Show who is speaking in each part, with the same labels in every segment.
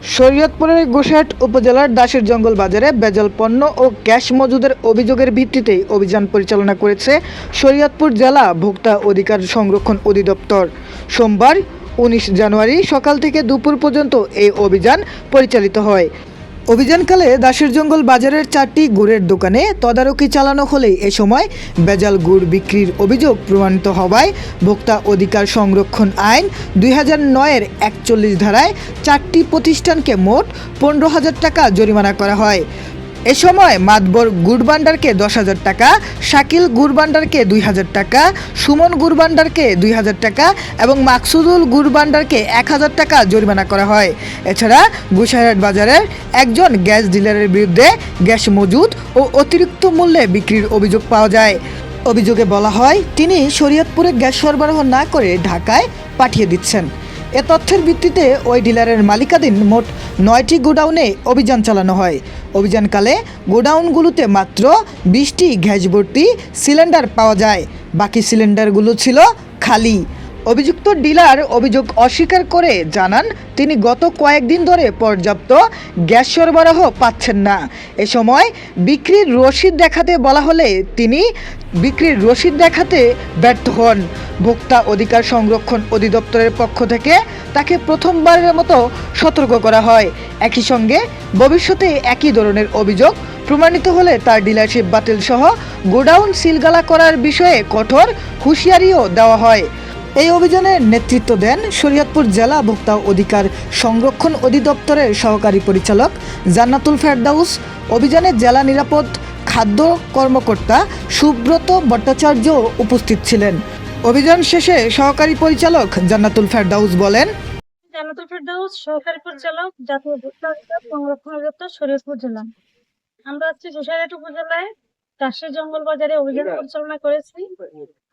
Speaker 1: শরীয়তপুরের গোসাইট উপজেলার দাসের জঙ্গল বাজারে ভেজাল পণ্য ও গ্যাস মজুদের অভিযোগের ভিত্তিতে অভিযান পরিচালনা করেছে শরীয়তপুর জেলা ভোক্তা অধিকার সংরক্ষণ অধিদপ্তর। সোমবার ১৯ জানুয়ারি সকাল থেকে দুপুর পর্যন্ত এই অভিযান পরিচালিত হয়। অভিযানকালে দাসের জঙ্গল বাজারের ৪টি গুড়ের দোকানে তদারকি চালানো হলে এ সময় ভেজাল গুড় বিক্রির অভিযোগ প্রমাণিত হওয়ায় ভোক্তা অধিকার সংরক্ষণ আইন ২০০৯-এর ৪১ ধারায় ৪টি প্রতিষ্ঠানকে মোট ১৫,০০০ টাকা জরিমানা করা হয়। এ সময় মাতবর গুড় ভান্ডারকে ১০,০০০ টাকা, শাকিল গুড় ভান্ডারকে ২,০০০ টাকা, সুমন গুড় ভান্ডারকে ২,০০০ টাকা এবং মাকসুদুল গুড় ভান্ডারকে ১,০০০ টাকা জরিমানা করা হয়। এছাড়া গোসাইরহাট বাজারের একজন গ্যাস ডিলারের বিরুদ্ধে গ্যাস মজুদ ও অতিরিক্ত মূল্যে বিক্রির অভিযোগ পাওয়া যায়। অভিযোগে বলা হয় তিনি শরীয়তপুরে গ্যাস সরবরাহ না করে ঢাকায় পাঠিয়ে দিচ্ছেন। এ তথ্যের ভিত্তিতে ওই ডিলারের মালিকাধীন মোট ৯টি গোডাউনে অভিযান চালানো হয়। অভিযানকালে গোডাউনগুলোতে মাত্র ২০টি গ্যাস ভর্তি সিলিন্ডার পাওয়া যায়, বাকি সিলিন্ডারগুলো ছিল খালি। অভিযুক্ত ডিলার অভিযোগ অস্বীকার করে জানান তিনি গত কয়েকদিন ধরে পর্যাপ্ত গ্যাস সরবরাহ পাচ্ছেন না। এ সময় বিক্রির রসিদ দেখাতে বলা হলে তিনি বিক্রির রসিদ দেখাতে ব্যর্থ হন। ভোক্তা অধিকার সংরক্ষণ অধিদপ্তরের পক্ষ থেকে তাকে প্রথমবারের মতো সতর্ক করা হয়। একই সঙ্গে ভবিষ্যতে একই ধরনের অভিযোগ প্রমাণিত হলে তার ডিলারশিপ বাতিল সহ গোডাউন সিলগালা করার বিষয়ে কঠোর হুঁশিয়ারিও দেওয়া হয়। এই অভিযানের নেতৃত্ব দেন শরীয়তপুর জেলা ভোক্তা অধিকার সংরক্ষণ অধিদপ্তরের সহকারী পরিচালক জান্নাতুল ফেরদাউস। অভিযানে জেলা নিরাপদ খাদ্য কর্মকর্তা সুব্রত ভট্টাচার্য উপস্থিত ছিলেন। অভিযান শেষে সহকারী পরিচালক জান্নাতুল ফেরদাউস বলেন,
Speaker 2: জান্নাতুল ফেরদাউস, সহকারী পরিচালক, জাতীয় ভোক্তা অধিকার সংরক্ষণ অধিদপ্তর, শরীয়তপুর জেলা। আমরা গোসাইরহাট উপজেলায় দাসের জঙ্গল বাজারে অভিযান পরিচালনা করেছি।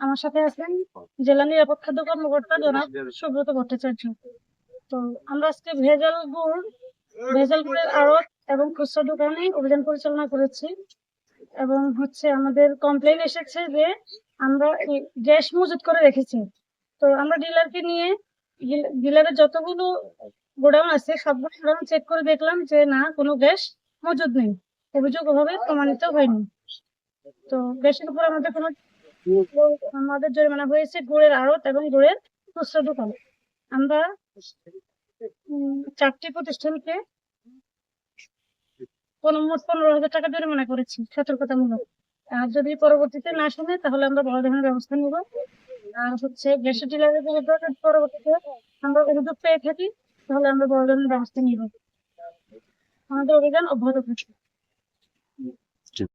Speaker 2: আমার সাথে আছেন জেলা নিরাপদ খাদ্য কর্মকর্তা জনাব সুব্রত ভট্টাচার্য। তো আমরা আজকে ভেজাল গুড়ের আড়ত এবং খুচরা দোকানে অভিযান পরিচালনা করেছি এবং আমাদের কমপ্লেইন এসেছে যে আমরা গ্যাস মজুত করে রেখেছি। তো আমরা ডিলারকে নিয়ে ডিলারের যতগুলো গোডাউন আছে সবগুলো গোডাউন চেক করে দেখলাম যে না, কোনো গ্যাস মজুদ নেই, অভিযোগ ওভাবে প্রমাণিত হয়নি। তো গ্যাসের উপর আমাদের জরিমানা হয়েছে গুড়ের আড়ত এবং গুড়ের খুচরা দোকান। আমরা ৪টি প্রতিষ্ঠানকে মোট ১৫,০০০ টাকা জরিমানা করেছি সতর্কতামূলক। আর যদি পরবর্তীতে না শুনে তাহলে আমরা বড় ধরনের ব্যবস্থা নিব। আর গ্যাসের ডিলারের বিরুদ্ধে পরবর্তীতে আমরা অভিযোগ পেয়ে থাকি তাহলে আমরা বড় ধরনের ব্যবস্থা নিব। আমাদের অভিযান অব্যাহত থাকবে।